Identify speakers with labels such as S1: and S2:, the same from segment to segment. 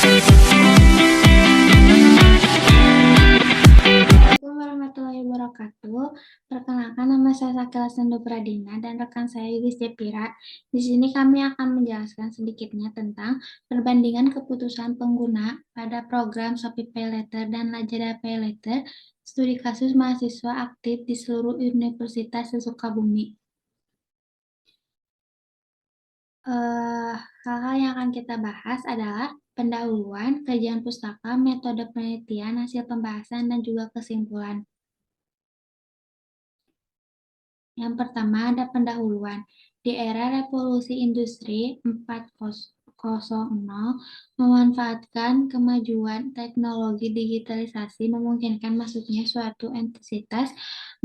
S1: Assalamualaikum warahmatullahi wabarakatuh. Perkenalkan, nama saya Sakila Sendu Pradina dan rekan saya Yudis Jepira. Di sini kami akan menjelaskan sedikitnya tentang perbandingan keputusan pengguna pada program Shopee PayLater dan Lazada PayLater, studi kasus mahasiswa aktif di seluruh universitas se-Sukabumi. Hal-hal yang akan kita bahas adalah pendahuluan, kajian pustaka, metode penelitian, hasil pembahasan, dan juga kesimpulan. Yang pertama ada pendahuluan. Di era revolusi industri 4.0, memanfaatkan kemajuan teknologi digitalisasi memungkinkan masuknya suatu entitas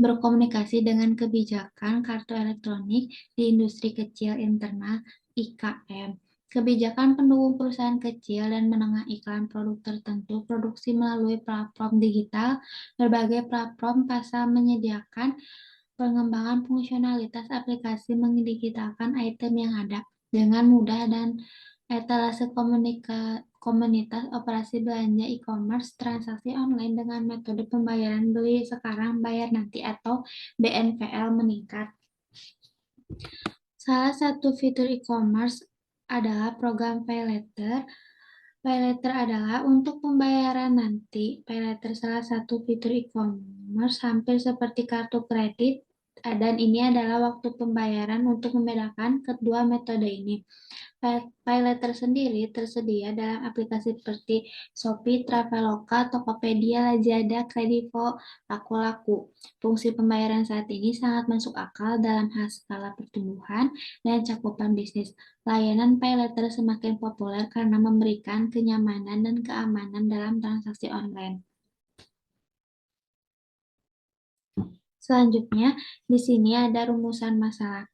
S1: berkomunikasi dengan kebijakan kartu elektronik di industri kecil internal IKM. Kebijakan pendukung perusahaan kecil dan menengah iklan produk tertentu produksi melalui platform digital. Berbagai platform pasar menyediakan pengembangan fungsionalitas aplikasi mendigitalkan item yang ada dengan mudah dan etalase komunitas operasi belanja e-commerce transaksi online dengan metode pembayaran beli sekarang bayar nanti atau BNPL meningkat. Salah satu fitur e-commerce adalah program PayLater. PayLater adalah untuk pembayaran nanti. PayLater salah satu fitur e-commerce hampir seperti kartu kredit, dan ini adalah waktu pembayaran. Untuk membedakan kedua metode ini, PayLater sendiri tersedia dalam aplikasi seperti Shopee, Traveloka, Tokopedia, Lazada, Kredivo, Laku-Laku. Fungsi pembayaran saat ini sangat masuk akal dalam hal skala pertumbuhan dan cakupan bisnis. Layanan PayLater semakin populer karena memberikan kenyamanan dan keamanan dalam transaksi online. Selanjutnya, di sini ada rumusan masalah.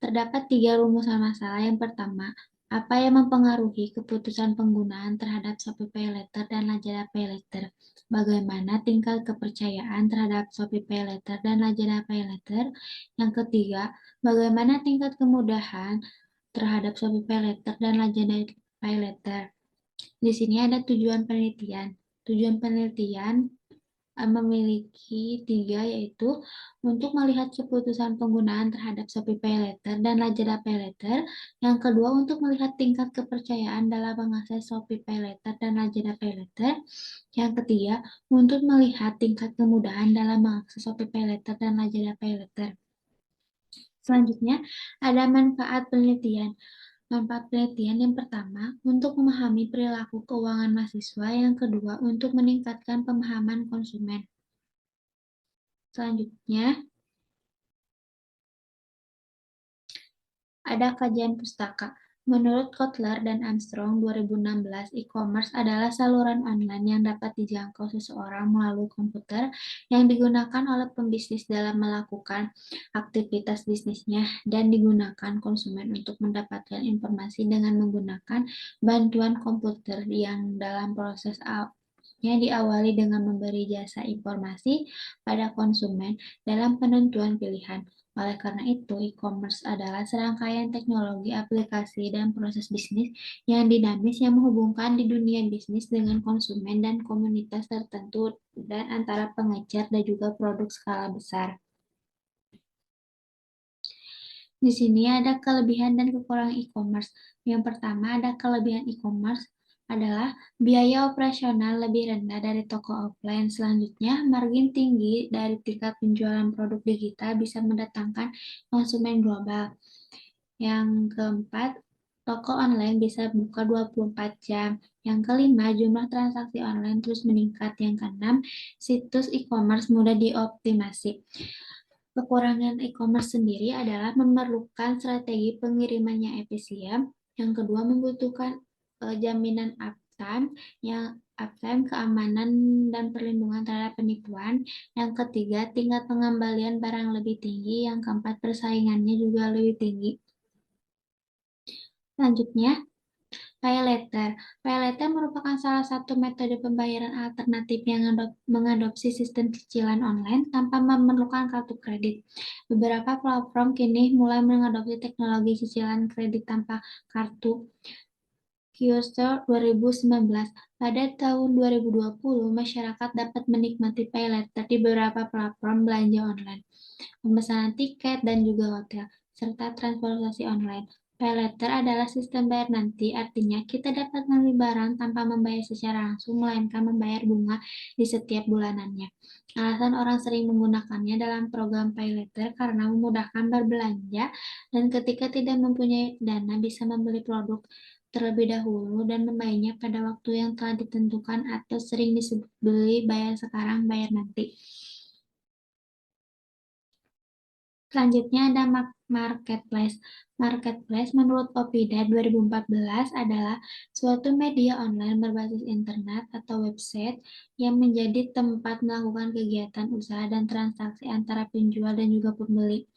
S1: Terdapat 3 rumusan masalah. Yang pertama, apa yang mempengaruhi keputusan penggunaan terhadap Shopee PayLater dan Lazada PayLater? Bagaimana tingkat kepercayaan terhadap Shopee PayLater dan Lazada PayLater? Yang ketiga, bagaimana tingkat kemudahan terhadap Shopee PayLater dan Lazada PayLater? Di sini ada tujuan penelitian. Tujuan penelitian memiliki 3, yaitu untuk melihat keputusan penggunaan terhadap Shopee PayLater dan Lazada PayLater. Yang kedua, untuk melihat tingkat kepercayaan dalam mengakses Shopee PayLater dan Lazada PayLater. Yang ketiga, untuk melihat tingkat kemudahan dalam mengakses Shopee PayLater dan Lazada PayLater. Selanjutnya, ada manfaat penelitian. Manfaat penelitian yang pertama, untuk memahami perilaku keuangan mahasiswa. Yang kedua, untuk meningkatkan pemahaman konsumen. Selanjutnya, ada kajian pustaka. Menurut Kotler dan Armstrong 2016, e-commerce adalah saluran online yang dapat dijangkau seseorang melalui komputer yang digunakan oleh pembisnis dalam melakukan aktivitas bisnisnya dan digunakan konsumen untuk mendapatkan informasi dengan menggunakan bantuan komputer yang dalam proses diawali dengan memberi jasa informasi pada konsumen dalam penentuan pilihan. Oleh karena itu, e-commerce adalah serangkaian teknologi, aplikasi, dan proses bisnis yang dinamis yang menghubungkan di dunia bisnis dengan konsumen dan komunitas tertentu dan antara pengecer dan juga produk skala besar. Di sini ada kelebihan dan kekurangan e-commerce. Yang pertama, ada kelebihan e-commerce adalah biaya operasional lebih rendah dari toko offline. Selanjutnya, margin tinggi dari tingkat penjualan produk digital bisa mendatangkan konsumen global. Yang keempat, toko online bisa buka 24 jam. Yang kelima, jumlah transaksi online terus meningkat. Yang keenam, situs e-commerce mudah dioptimasi. Kekurangan e-commerce sendiri adalah memerlukan strategi pengirimannya efisien. Yang kedua, membutuhkan jaminan uptime, keamanan dan perlindungan terhadap penipuan. Yang ketiga, tingkat pengembalian barang lebih tinggi. Yang keempat, persaingannya juga lebih tinggi. Selanjutnya, PayLater. PayLater merupakan salah satu metode pembayaran alternatif yang mengadopsi sistem cicilan online tanpa memerlukan kartu kredit. Beberapa platform kini mulai mengadopsi teknologi cicilan kredit tanpa kartu. Q-Store 2019. Pada tahun 2020, masyarakat dapat menikmati pay later di beberapa platform belanja online, pemesanan tiket, dan juga hotel, serta transportasi online. Pay later adalah sistem bayar nanti, artinya kita dapat membeli barang tanpa membayar secara langsung, melainkan membayar bunga di setiap bulanannya. Alasan orang sering menggunakannya dalam program pay later karena memudahkan berbelanja dan ketika tidak mempunyai dana bisa membeli produk terlebih dahulu dan membayarnya pada waktu yang telah ditentukan atau sering disebut beli bayar sekarang bayar nanti. Selanjutnya ada marketplace. Marketplace menurut Opida 2014 adalah suatu media online berbasis internet atau website yang menjadi tempat melakukan kegiatan usaha dan transaksi antara penjual dan juga pembeli.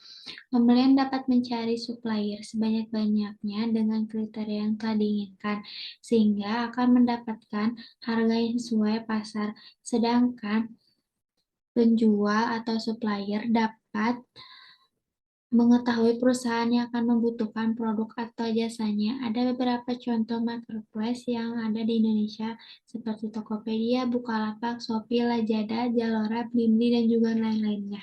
S1: Pembelian dapat mencari supplier sebanyak-banyaknya dengan kriteria yang telah diinginkan, sehingga akan mendapatkan harga yang sesuai pasar. Sedangkan penjual atau supplier dapat mengetahui perusahaan yang akan membutuhkan produk atau jasanya. Ada beberapa contoh marketplace yang ada di Indonesia seperti Tokopedia, Bukalapak, Shopee, Lazada, Zalora, Blimli, dan juga lain-lainnya.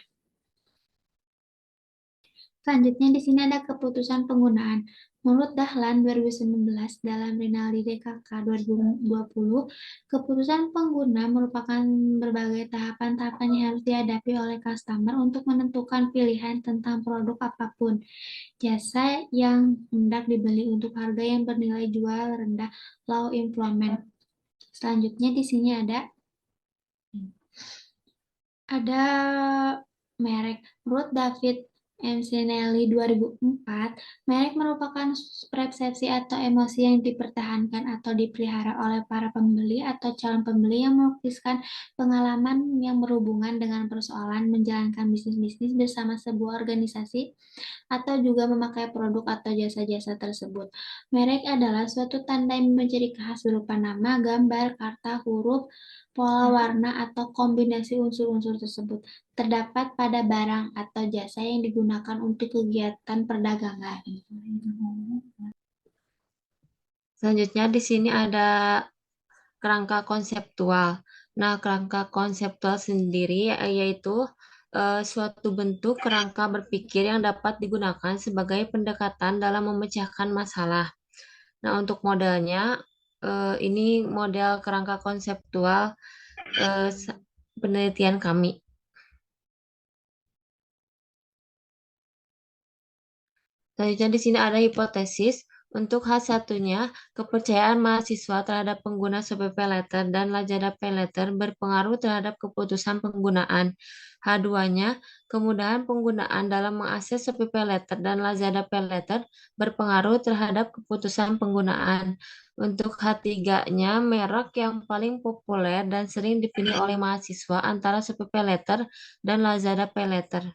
S1: Selanjutnya di sini ada keputusan penggunaan. Menurut Dahlan 2019 dalam Rinaldi DKK 2020, keputusan pengguna merupakan berbagai tahapan-tahapan yang harus dihadapi oleh customer untuk menentukan pilihan tentang produk apapun, jasa yang hendak dibeli untuk harga yang bernilai jual rendah, low employment. Selanjutnya di sini ada merek. Menurut David Ancinelli 2004, merek merupakan persepsi atau emosi yang dipertahankan atau dipelihara oleh para pembeli atau calon pembeli yang melukiskan pengalaman yang berhubungan dengan persoalan menjalankan bisnis-bisnis bersama sebuah organisasi atau juga memakai produk atau jasa-jasa tersebut. Merek adalah suatu tanda yang menciri khas berupa nama, gambar, kata, huruf, pola warna, atau kombinasi unsur-unsur tersebut terdapat pada barang atau jasa yang digunakan untuk kegiatan perdagangan.
S2: Selanjutnya di sini ada kerangka konseptual. Nah, kerangka konseptual sendiri yaitu suatu bentuk kerangka berpikir yang dapat digunakan sebagai pendekatan dalam memecahkan masalah. Nah, untuk modelnya, ini model kerangka konseptual penelitian kami. Selanjutnya di sini ada hipotesis. Untuk H1-nya, kepercayaan mahasiswa terhadap pengguna SPP Letter dan Lazada Pay Later berpengaruh terhadap keputusan penggunaan. H2-nya, kemudahan penggunaan dalam mengakses SPP Letter dan Lazada Pay Later berpengaruh terhadap keputusan penggunaan. Untuk H3-nya, merek yang paling populer dan sering dipilih oleh mahasiswa antara SPP Letter dan Lazada Pay Later.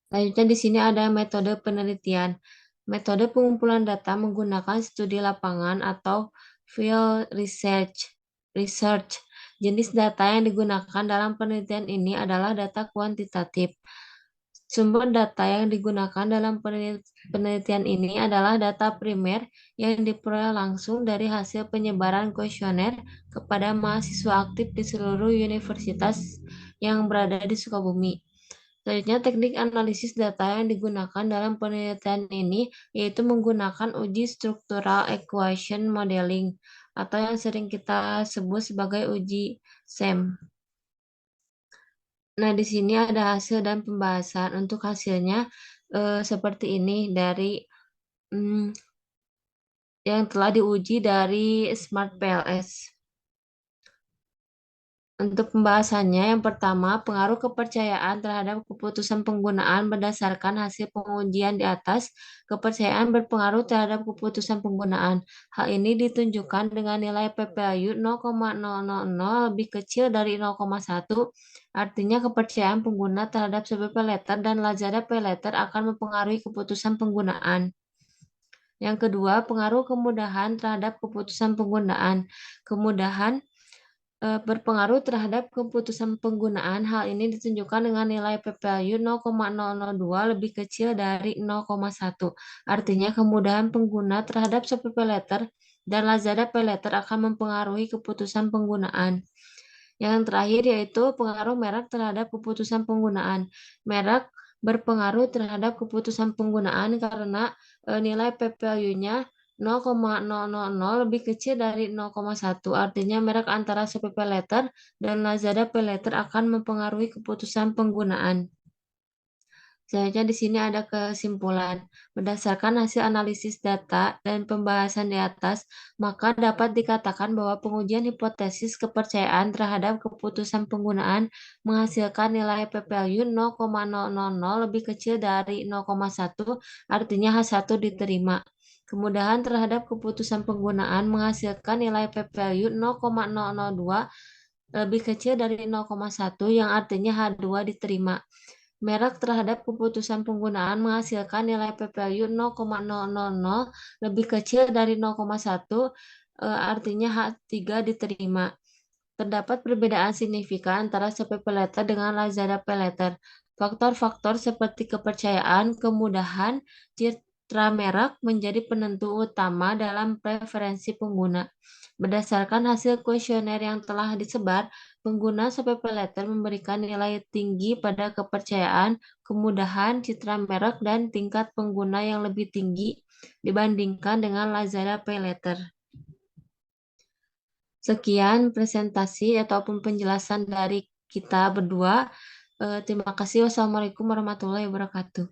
S2: Selanjutnya di sini ada metode penelitian. Metode pengumpulan data menggunakan studi lapangan atau field research. Jenis data yang digunakan dalam penelitian ini adalah data kuantitatif. Sumber data yang digunakan dalam penelitian ini adalah data primer yang diperoleh langsung dari hasil penyebaran kuesioner kepada mahasiswa aktif di seluruh universitas yang berada di Sukabumi. Selanjutnya, teknik analisis data yang digunakan dalam penelitian ini yaitu menggunakan uji structural equation modeling atau yang sering kita sebut sebagai uji SEM. Nah, di sini ada hasil dan pembahasan. Untuk hasilnya seperti ini dari yang telah diuji dari Smart PLS. Untuk pembahasannya, yang pertama, pengaruh kepercayaan terhadap keputusan penggunaan berdasarkan hasil pengujian di atas. Kepercayaan berpengaruh terhadap keputusan penggunaan. Hal ini ditunjukkan dengan nilai p-value 0,000 lebih kecil dari 0,1. Artinya kepercayaan pengguna terhadap SPP Letter dan Lazada Pay Later akan mempengaruhi keputusan penggunaan. Yang kedua, pengaruh kemudahan terhadap keputusan penggunaan. Kemudahan berpengaruh terhadap keputusan penggunaan. Hal ini ditunjukkan dengan nilai p-value 0,002 lebih kecil dari 0,1. Artinya kemudahan pengguna terhadap Shopee PayLater dan Lazada PayLater akan mempengaruhi keputusan penggunaan. Yang terakhir yaitu pengaruh merek terhadap keputusan penggunaan. Merek berpengaruh terhadap keputusan penggunaan karena nilai p-value-nya 0,000 lebih kecil dari 0,1. Artinya merek antara Shopee PayLater dan Lazada PayLater akan mempengaruhi keputusan penggunaan. Selanjutnya di sini ada kesimpulan. Berdasarkan hasil analisis data dan pembahasan di atas, maka dapat dikatakan bahwa pengujian hipotesis kepercayaan terhadap keputusan penggunaan menghasilkan nilai p-value 0,000 lebih kecil dari 0,1, artinya H1 diterima. Kemudahan terhadap keputusan penggunaan menghasilkan nilai p-value 0,002 lebih kecil dari 0,1 yang artinya H2 diterima. Merek terhadap keputusan penggunaan menghasilkan nilai p-value 0,000 lebih kecil dari 0,1, artinya H3 diterima. Terdapat perbedaan signifikan antara Shopee PayLater dengan Lazada PayLater. Faktor-faktor seperti kepercayaan, kemudahan, citra merek menjadi penentu utama dalam preferensi pengguna. Berdasarkan hasil kuesioner yang telah disebar, pengguna Shopee PayLater memberikan nilai tinggi pada kepercayaan, kemudahan, citra merek, dan tingkat pengguna yang lebih tinggi dibandingkan dengan Lazada PayLater. Sekian presentasi ataupun penjelasan dari kita berdua. Terima kasih. Wassalamualaikum warahmatullahi wabarakatuh.